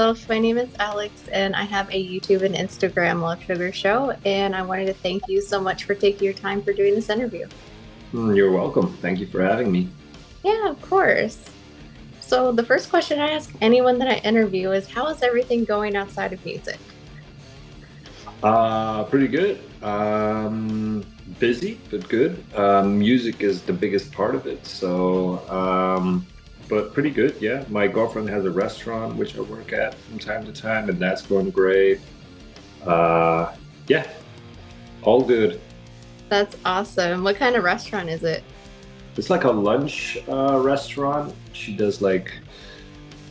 myself. My name is Alex, and I have a YouTube and Instagram LoveSugar Show. And I wanted to thank you so much for taking your time for doing this interview. You're welcome. Thank you for having me. Yeah, of course. So, the first question I ask anyone that I interview is, how is everything going outside of music? Pretty good. Busy, but good. Music is the biggest part of it. But pretty good. Yeah. My girlfriend has a restaurant which I work at from time to time, and that's going great. Uh, yeah, all good. That's awesome. What kind of restaurant is it? It's like a lunch restaurant. She has like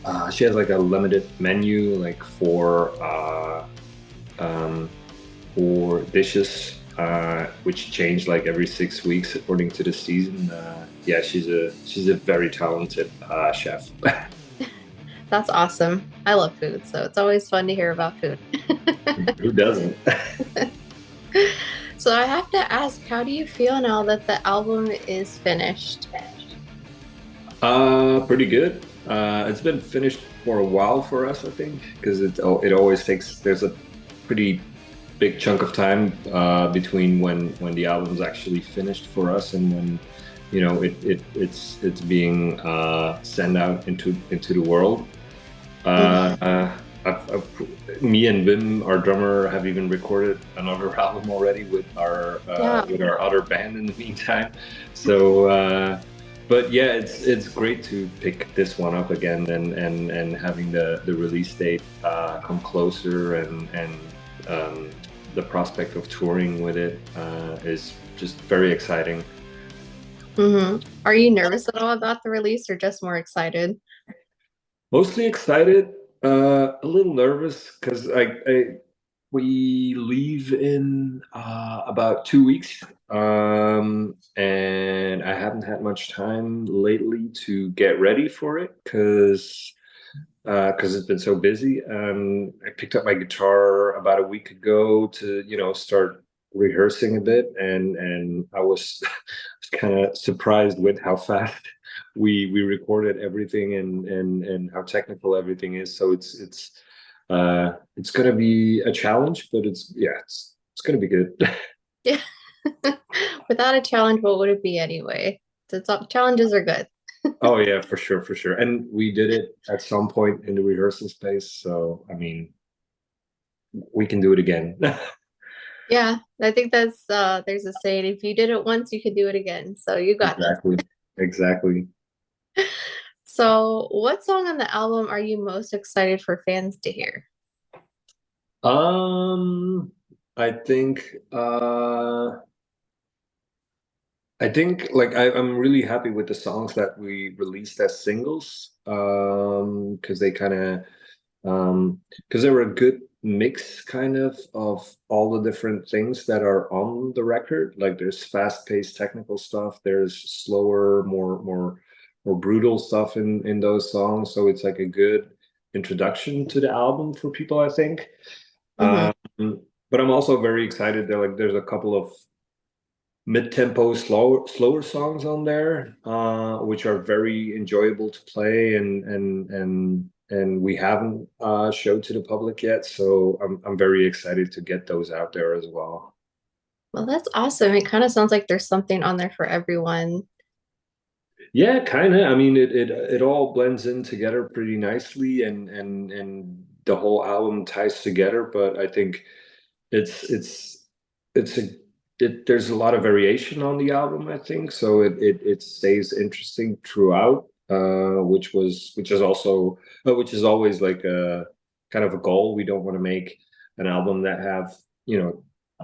a limited menu, like um, for dishes, which change like every 6 weeks according to the season. Yeah, she's a very talented chef. That's awesome. I love food, so it's always fun to hear about food. Who doesn't? So, I have to ask, how do you feel now that the album is finished? Pretty good. It's been finished for a while for us, I think, because it always takes there's a pretty big chunk of time between when the album's actually finished for us and when it's being sent out into the world. Uh, Mhm. uh, Me and Wim, our drummer, have even recorded another album already Yeah. with our other band in the meantime. So, but yeah, it's great to pick this one up again and having the release date come closer and the prospect of touring with it is just very exciting. Are you nervous at all about the release or just more excited? Mostly excited, a little nervous because we leave in about 2 weeks, and I haven't had much time lately to get ready for it because it's been so busy. I picked up my guitar about a week ago to start rehearsing a bit, and I was kind of surprised with how fast we recorded everything and how technical everything is. So it's gonna be a challenge, but it's gonna be good. Yeah. Without a challenge, what would it be anyway? Challenges are good. Oh yeah, for sure, for sure. And we did it at some point in the rehearsal space, so I mean, we can do it again. Yeah, I think there's a saying, if you did it once, you could do it again. So you got this. Exactly. Exactly. So, what song on the album are you most excited for fans to hear? Um, I think I'm really happy with the songs that we released as singles. Because they kind of because they were a good mix of all the different things that are on the record. Like there's fast-paced technical stuff, there's slower, more brutal stuff in those songs. So it's like a good introduction to the album for people, I think. Hmm. Um, but I'm also very excited that like there's a couple of mid-tempo, slower songs on there, which are very enjoyable to play and we haven't showed to the public yet. So I'm very excited to get those out there as well. Well, that's awesome. It kind of sounds like there's something on there for everyone. Yeah, kind of. I mean, it all blends in together pretty nicely, and the whole album ties together. But I think it's it's it's a there's a lot of variation on the album, I think. So it stays interesting throughout, which is always like a kind of a goal. We don't want to make an album that have, you know,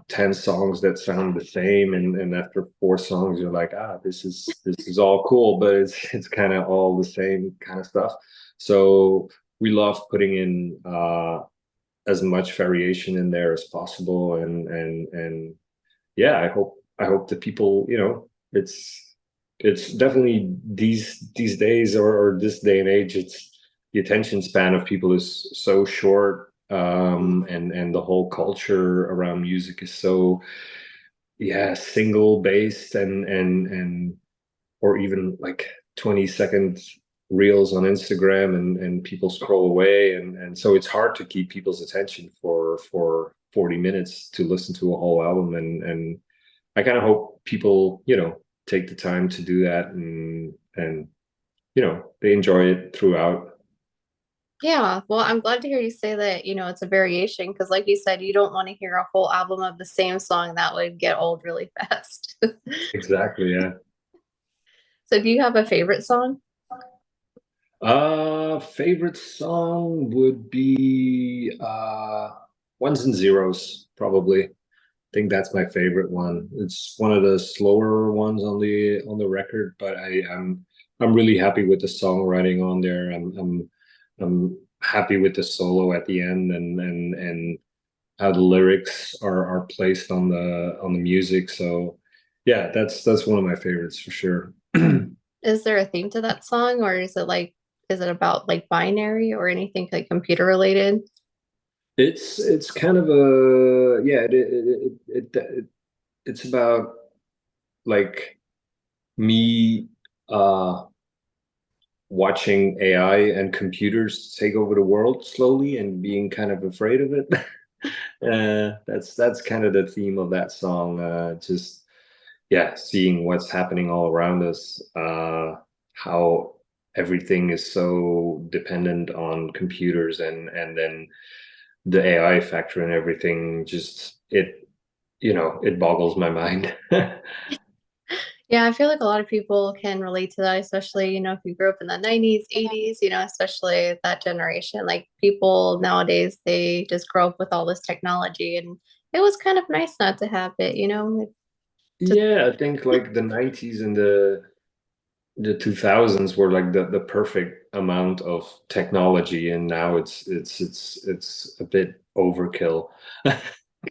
10 songs that sound the same and after four songs you're like, this is all cool, but it's kind of all the same kind of stuff. So we love putting in as much variation in there as possible and yeah, I hope that people, it's definitely these days or this day and age, it's the attention span of people is so short, and the whole culture around music is so, yeah, single based and or even like 20 second reels on Instagram and people scroll away and so it's hard to keep people's attention for 40 minutes to listen to a whole album and I kind of hope people, take the time to do that and they enjoy it throughout. Yeah, well, I'm glad to hear you say that, it's a variation because like you said, you don't want to hear a whole album of the same song that would get old really fast. Exactly, yeah. So do you have a favorite song? Favorite song would be Ones and Zeros, probably. I think that's my favorite one. It's one of the slower ones on the record, but I'm really happy with the songwriting on there. I'm happy with the solo at the end and how the lyrics are placed on the music. So yeah, that's one of my favorites for sure. Is there a theme to that song or is it about like binary or anything like computer related? It's kind of a yeah it's about like me watching AI and computers take over the world slowly and being kind of afraid of it. That's kind of the theme of that song. Just yeah, seeing what's happening all around us, how everything is so dependent on computers and then the AI factor and everything. Just it boggles my mind. Yeah, I feel like a lot of people can relate to that, especially, if you grew up in the 90s, 80s, especially that generation. Like people nowadays, they just grow up with all this technology and it was kind of nice not to have it, like just Yeah, I think like the 90s and the 2000s were like the perfect amount of technology and now it's a bit overkill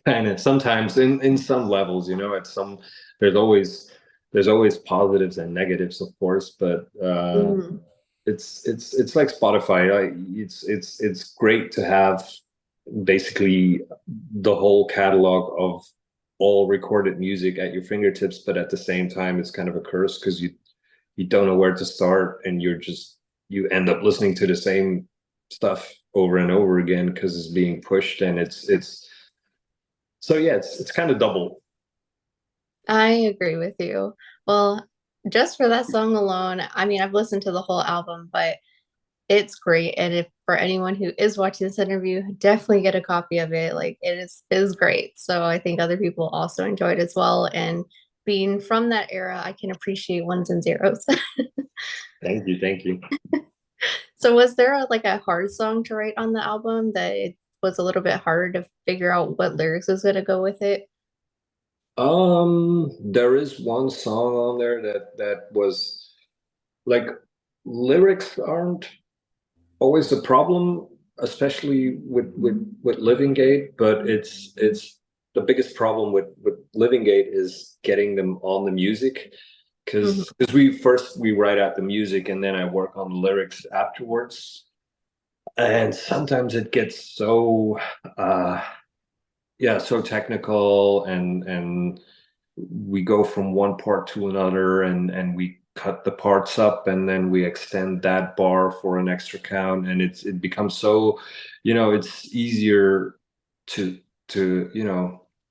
kind of sometimes in some levels at some there's always there's always positives and negatives of course but mm, it's like Spotify. It's great to have basically the whole catalog of all recorded music at your fingertips, but at the same time, it's kind of a curse because you don't know where to start, and you end up listening to the same stuff over and over again because it's being pushed, and it's so yeah, it's kind of double. I agree with you. Well, just for that song alone, I mean, I've listened to the whole album, but it's great. And if for anyone who is watching this interview, definitely get a copy of it. Like it is great. So I think other people also enjoy it as well. And being from that era, I can appreciate ones and zeros. Thank you. So was there like a hard song to write on the album that it was a little bit hard to figure out what lyrics was gonna go with it? There is one song on there that was like lyrics aren't always a problem, especially with Living Gate, but it's the biggest problem with Living Gate is getting them on the music Mhm. because we write out the music and then I work on the lyrics afterwards. And sometimes it gets so uh yeah, so technical and we go from one part to another and we cut the parts up and then we extend that bar for an extra count and it becomes so it's easier to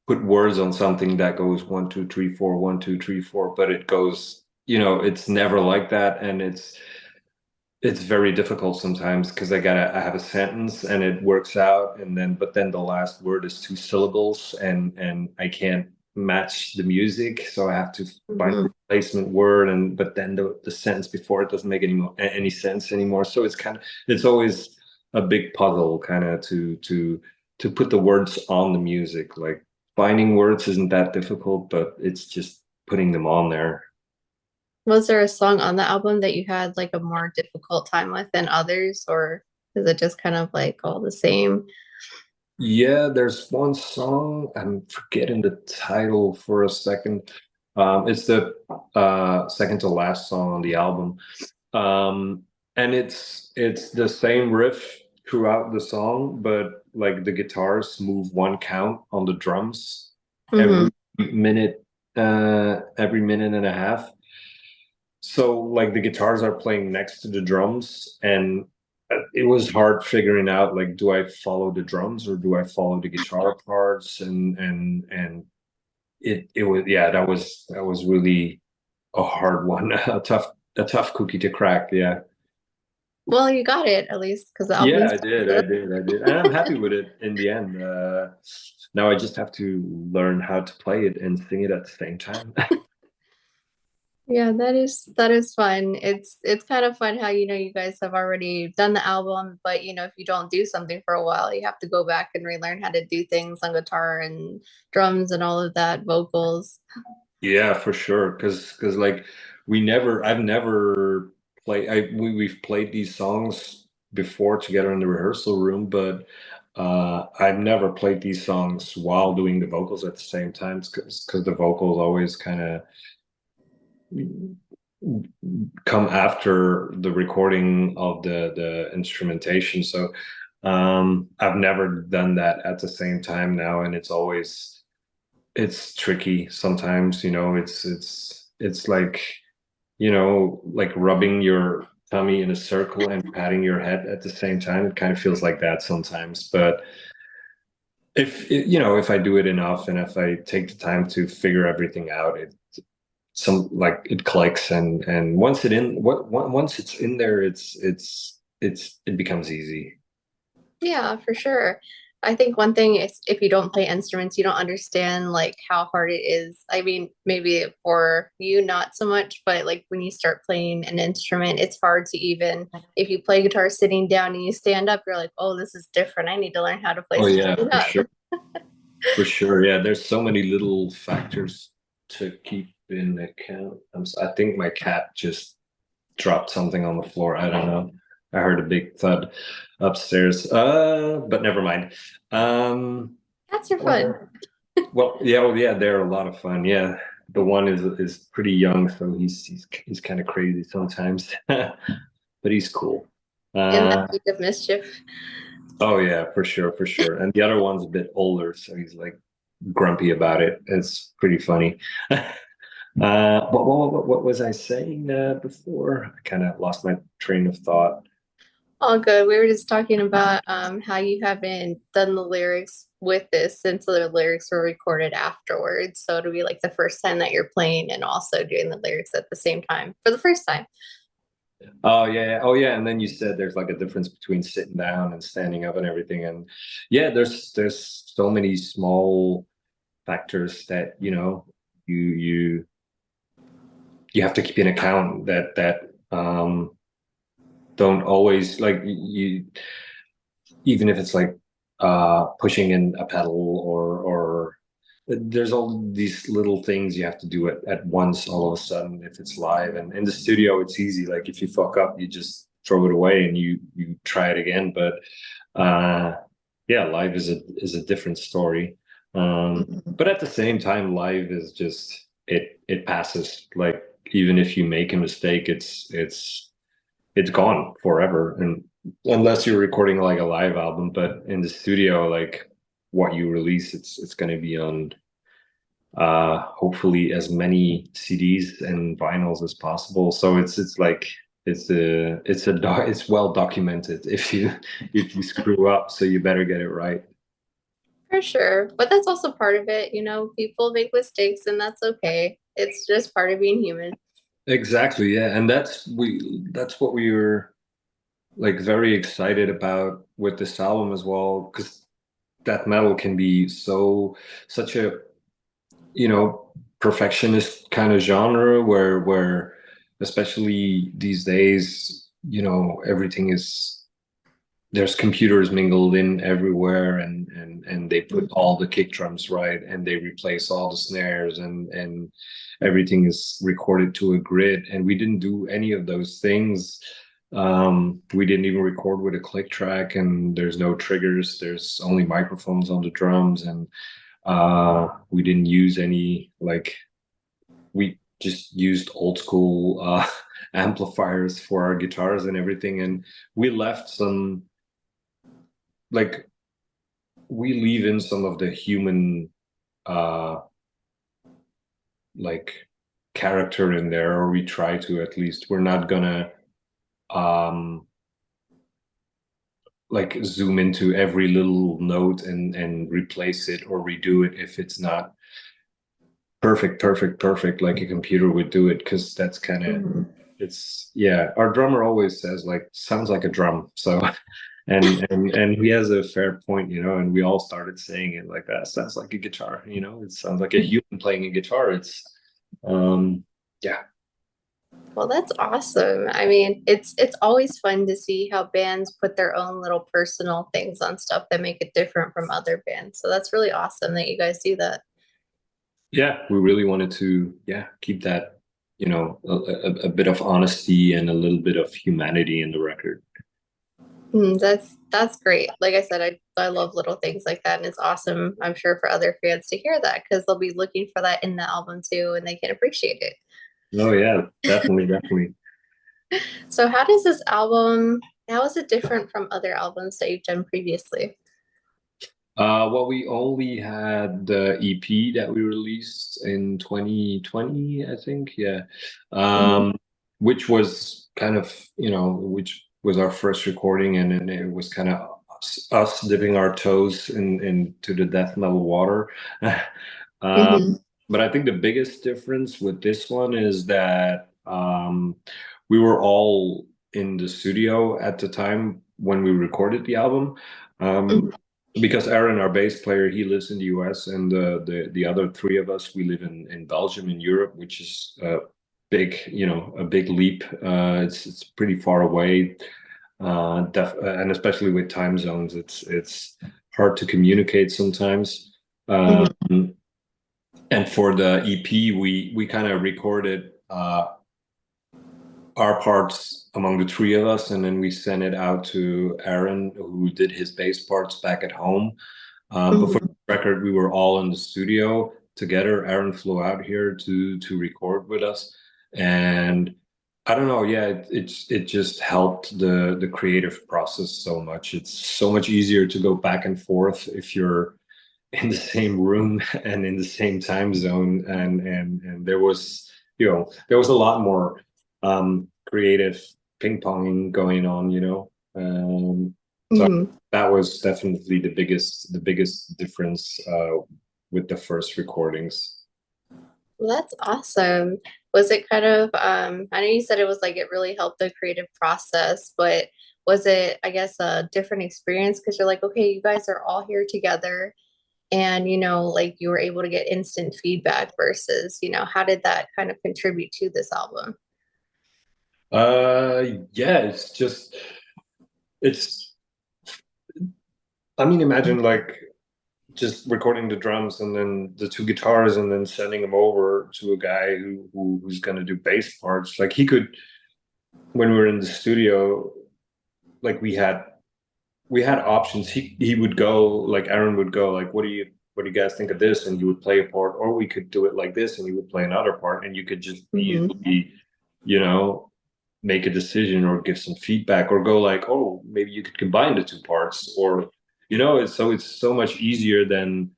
put words on something that goes 1 2 3 4 1 2 3 4 but it goes it's never like that and it's very difficult sometimes because I have a sentence and it works out and then but then the last word is 2 syllables and I can't match the music so I have to find a Mhm. replacement word and but then the sentence before it doesn't make any sense anymore so it's always a big puzzle kind of to put the words on the music like finding words isn't that difficult but it's just putting them on there. Was there a song on the album that you had like a more difficult time with than others, or is it just kind of like all the same? Yeah, there's one song, I'm forgetting the title for a second. It's the second to last song on the album. And it's the same riff throughout the song, but like the guitars move one count on the drums Hmm. every minute every minute and a half. So like the guitars are playing next to the drums, and it was hard figuring out like, do I follow the drums or do I follow the guitar parts? And it was, yeah, that was really a hard one, a tough cookie to crack. Yeah. Well, you got it at least because the Yeah, album's I did, I good. did, I did, and I'm happy with it in the end. Now I just have to learn how to play it and sing it at the same time. Yeah, that is fun. It's kind of fun how you guys have already done the album, but if you don't do something for a while, you have to go back and relearn how to do things on guitar and drums and all of that, vocals. Yeah, for sure. Because like I've never played. We've played these songs before together in the rehearsal room, but I've never played these songs while doing the vocals at the same time because the vocals always kind of come after the recording of the instrumentation. So I've never done that at the same time now, and it's tricky sometimes. It's like rubbing your tummy in a circle and patting your head at the same time. It kind of feels like that sometimes, but if I do it enough and if I take the time to figure everything out, it clicks, and once it's in there, it becomes easy. Yeah, for sure. I think one thing is if you don't play instruments, you don't understand like how hard it is. I mean, maybe for you not so much, but like when you start playing an instrument, it's hard to even if you play guitar sitting down and you stand up, you're like, oh, this is different. I need to learn how to play Oh yeah, standing for up. sure. For sure. Yeah, there's so many little factors to keep in account. I think my cat just dropped something on the floor. I don't know. I heard a big thud upstairs. But never mind. Um, Cats are fun. well, well, yeah, they're a lot of fun. Yeah, the one is pretty young, so he's kind of crazy sometimes, but he's cool. In that Uh, age of mischief. oh yeah, for sure, for sure. And the other one's a bit older, so he's like grumpy about it. It's pretty funny. What was I saying before? I kind of lost my train of thought. All good. We were just talking about how you haven't done the lyrics with this since the lyrics were recorded afterwards. So it'll be like the first time that you're playing and also doing the lyrics at the same time for the first time. Oh yeah, yeah. Oh yeah. And then you said there's like a difference between sitting down and standing up and everything. And yeah, there's so many small factors that you you have to keep in account that don't always like you even if it's like pushing in a pedal or there's all these little things you have to do at once all of a sudden if it's live. And in the studio it's easy, like if you fuck up you just throw it away and you try it again. But uh yeah, live is a different story. But at the same time, live is just it passes. Like even if you make a mistake, it's gone forever. And unless you're recording like a live album, but in the studio, like what you release, it's going to be on hopefully as many CDs and vinyls as possible. So it's like it's well documented if you screw up, so you better get it right. For sure. But that's also part of it. People make mistakes and that's okay. It's just part of being human. Exactly, yeah. And that's what we were like very excited about with this album as well, because death metal can be such a you know perfectionist kind of genre where especially these days, everything is there's computers mingled in everywhere, and they put all the kick drums right and they replace all the snares, and everything is recorded to a grid, and we didn't do any of those things. We didn't even record with a click track, and there's no triggers, there's only microphones on the drums, and we didn't use any like we just used old school amplifiers for our guitars and everything. And we left some like we leave in some of the human uh like character in there, or we try to at least. We're not gonna um like zoom into every little note and replace it or redo it if it's not perfect like a computer would do it, because that's kind of Mhm. it's yeah. Our drummer always says like sounds like a drum, so and he has a fair point, you know, and we all started saying it like that sounds like a guitar, you know, it sounds like a human playing a guitar. It's yeah. Well, that's awesome. I mean, it's always fun to see how bands put their own little personal things on stuff that make it different from other bands. So that's really awesome that you guys do that. Yeah, we really wanted to, yeah, keep that, you know, a bit of honesty and a little bit of humanity in the record. That's great. Like I said, I love little things like that, and it's awesome. I'm sure for other fans to hear that because they'll be looking for that in the album too, and they can appreciate it. Oh yeah, definitely, definitely. So, how does this album? How is it different from other albums that you've done previously? Well, we only had the EP that we released in 2020, I think. Yeah. Hmm. Which was kind of, you know, which was our first recording, and it was kind of us dipping our toes into the death metal water. Um, Hmm. but I think the biggest difference with this one is that we were all in the studio at the time when we recorded the album. Um, Hmm. because Aaron, our bass player, he lives in the US, and the other three of us, we live in Belgium, in Europe, which is a big, you know, a big leap. It's pretty far away, and especially with time zones, it's hard to communicate sometimes. Hmm. And for the EP, we kind of recorded our parts among the three of us, and then we sent it out to Aaron, who did his bass parts back at home. But for Hmm. the record, we were all in the studio together. Aaron flew out here to record with us, and I don't know. Yeah, it just helped the creative process so much. It's so much easier to go back and forth if you're in the same room and in the same time zone. And there was, you know, there was a lot more creative ping ponging going on. You know. So Hmm. that was definitely the biggest difference with the first recordings. Well, that's awesome. Was it kind of, I know you said it was like it really helped the creative process, but was it, I guess, a different experience? Because you're like, okay, you guys are all here together and, like you were able to get instant feedback versus, how did that kind of contribute to this album? Yeah, it's just it's. I mean, imagine like just recording the drums and then the two guitars and then sending them over to a guy who's gonna do bass parts. Like he could, when we were in the studio, like we had options. He would go, like Aaron would go like, what do you guys think of this? And you would play a part, or we could do it like this, and you would play another part, and you could just Hmm. easily, you know, make a decision or give some feedback or go like, oh, maybe you could combine the two parts, or it's so much easier than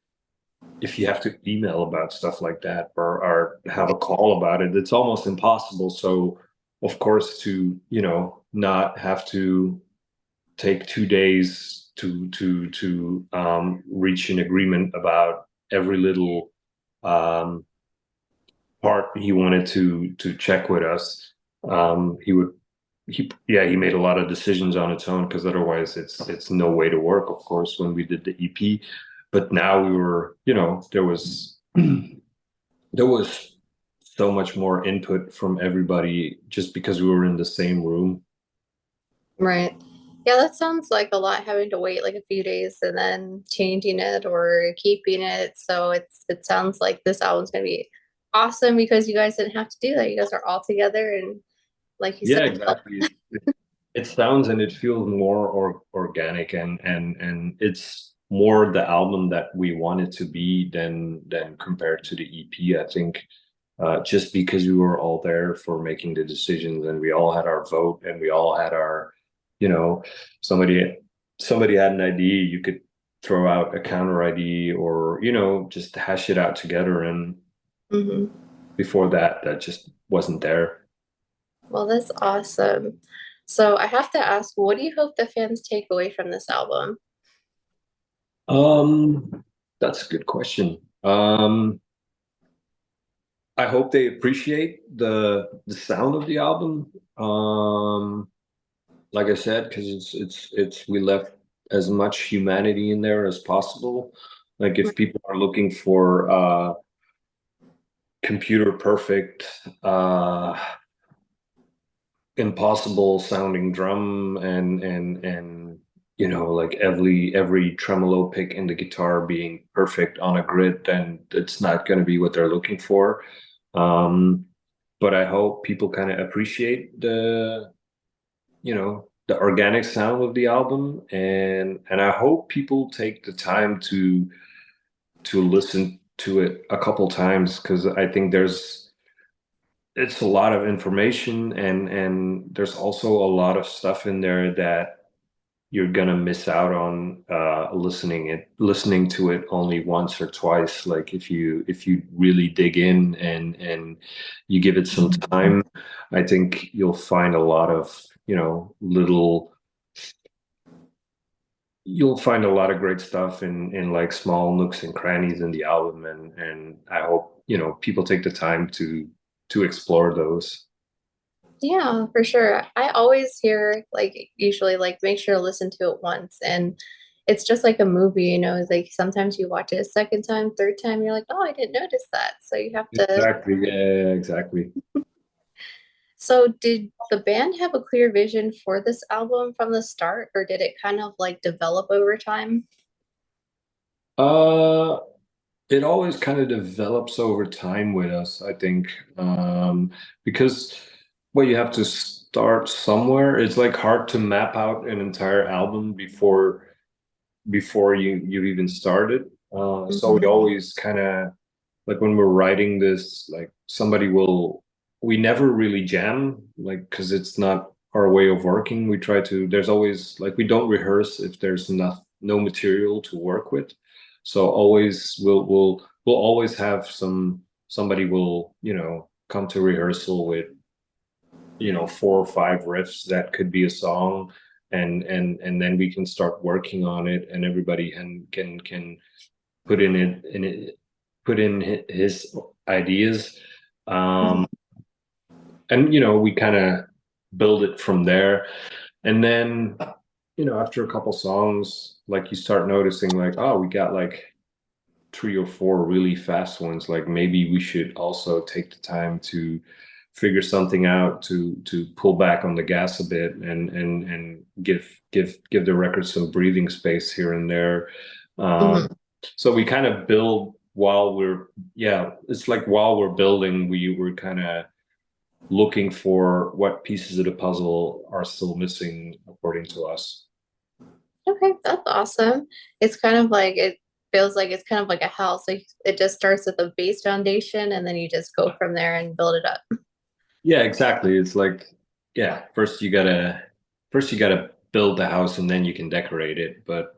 if you have to email about stuff like that, or have a call about it. It's almost impossible. So of course, to not have to take 2 days to reach an agreement about every little um, part he wanted to check with us. He would he made a lot of decisions on its own, because otherwise it's no way to work, of course, when we did the EP. But now we were, there was so much more input from everybody just because we were in the same room. Right. Yeah, that sounds like a lot having to wait like a few days and then changing it or keeping it. So it sounds like this album's gonna be awesome because you guys didn't have to do that. You guys are all together and like you said, Yeah, exactly. It sounds and it feels more organic, and it's more the album that we want it to be than compared to the EP. I think just because we were all there for making the decisions, and we all had our vote, and we all had our, you know, somebody somebody had an idea, you could throw out a counter idea, or just hash it out together. And hmm before that, that just wasn't there. Well, that's awesome. So I have to ask, what do you hope the fans take away from this album? That's a good question. I hope they appreciate the sound of the album. Like I said, because it's we left as much humanity in there as possible. Like if people are looking for computer perfect, impossible sounding drum and like every tremolo pick in the guitar being perfect on a grid, then it's not going to be what they're looking for. Um, but I hope people kind of appreciate the organic sound of the album, and I hope people take the time to listen to it a couple times because I think it's a lot of information, and there's also a lot of stuff in there that you're gonna miss out on listening to it only once or twice. Like if you really dig in and you give it some time, I think you'll find a lot of little you'll find a lot of great stuff in like small nooks and crannies in the album, and I hope people take the time to explore those. Yeah, for sure. I always hear like usually like make sure to listen to it once and it's just like a movie, it's like sometimes you watch it a second time, third time, you're like, oh, I didn't notice that. So you have to. Exactly. Yeah, exactly. So did the band have a clear vision for this album from the start, or did it kind of like develop over time? Uh, it always kind of develops over time with us, I think, because well, you have to start somewhere. It's like hard to map out an entire album before you even started. So we Hmm. always kind of like when we're writing this, like we never really jam, like because it's not our way of working. We try to, there's always like we don't rehearse if there's no material to work with. So always we'll always have somebody will, come to rehearsal with, four or five riffs that could be a song, and then we can start working on it, and everybody can put in put in his ideas, Hmm. um, and we kind of build it from there. And then after a couple songs, like you start noticing, like, oh, we got like three or four really fast ones. Like maybe we should also take the time to figure something out to pull back on the gas a bit, and give the record some breathing space here and there. Um, Hmm. so we kind of build while it's like while we're building, we're kind of looking for what pieces of the puzzle are still missing according to us. Okay, that's awesome. It's kind of like it feels like it's kind of like a house. Like it just starts with a base foundation and then you just go from there and build it up. Yeah, exactly. It's like, yeah, first you gotta build the house and then you can decorate it. But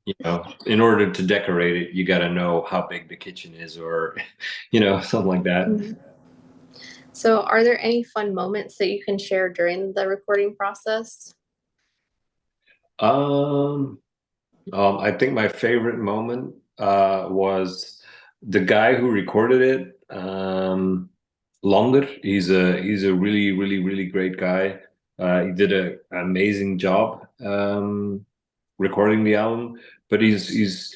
Yeah. in order to decorate it, you gotta know how big the kitchen is, or something like that. Mhm. So, are there any fun moments that you can share during the recording process? Um, I think my favorite moment was the guy who recorded it. Londer. He's a really, really, really great guy. He did an amazing job recording the album, but he's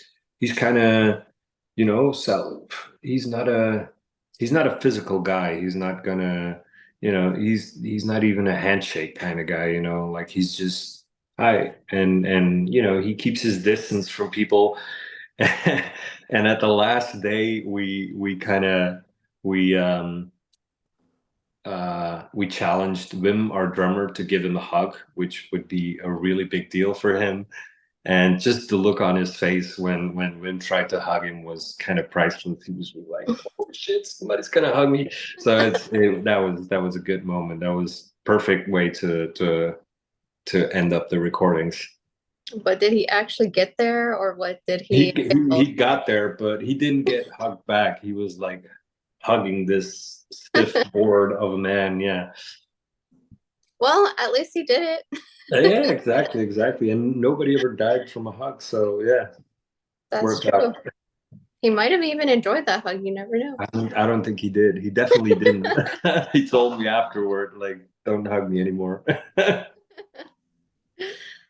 kind of so he's not a physical guy. He's not gonna he's not even a handshake kind of guy. Like he's just hi, and he keeps his distance from people. And at the last day, we kind of we we challenged Wim, our drummer, to give him a hug, which would be a really big deal for him. And just the look on his face when Wim tried to hug him was kind of priceless. He was like, "Oh shit, somebody's gonna hug me!" So that was a good moment. That was perfect way to end up the recordings. But did he actually get there or what did He he he fail? he got there, but he didn't get hugged back. He was like hugging this stiff board of a man. Yeah. Well, at least he did it. Yeah, exactly, exactly. And nobody ever died from a hug. So yeah, That's worked true. out. He might have even enjoyed that hug. You never know. I don't think he did. He definitely didn't. He told me afterward, like, don't hug me anymore.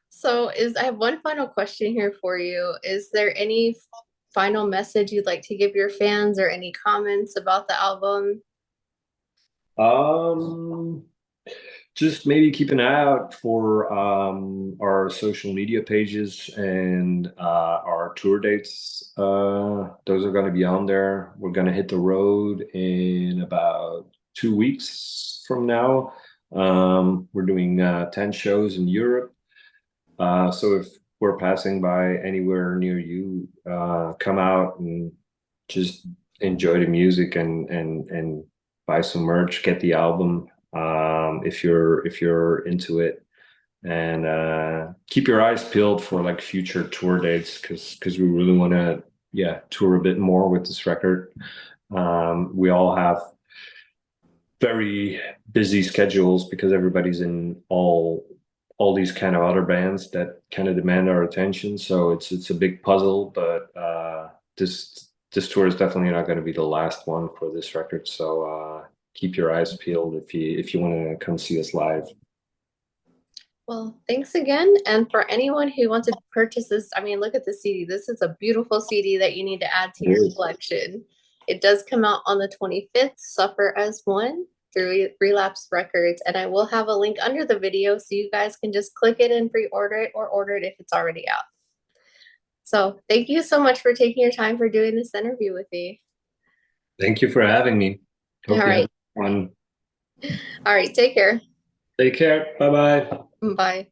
So, I have one final question here for you. Is there any final message you'd like to give your fans or any comments about the album? Um, just maybe keep an eye out for our social media pages and our tour dates. Those are going to be on there. We're going to hit the road in about 2 weeks from now. We're doing 10 shows in Europe. So if we're passing by anywhere near you, come out and just enjoy the music and buy some merch, get the album if you're into it, and keep your eyes peeled for like future tour dates because we really want to tour a bit more with this record. We all have very busy schedules because everybody's in all these kind of other bands that kind of demand our attention. So it's a big puzzle, but this tour is definitely not going to be the last one for this record. So keep your eyes peeled if you want to come see us live. Well, thanks again. And for anyone who wants to purchase this, I mean, look at the CD. This is a beautiful CD that you need to add to It your is. collection. It does come out on the 25th, Suffer as One through Relapse Records. And I will have a link under the video so you guys can just click it and pre-order it or order it if it's already out. So thank you so much for taking your time for doing this interview with me. Thank you for having me. All Hope you have right. fun. All right. Take care. Take care. Bye bye. Bye.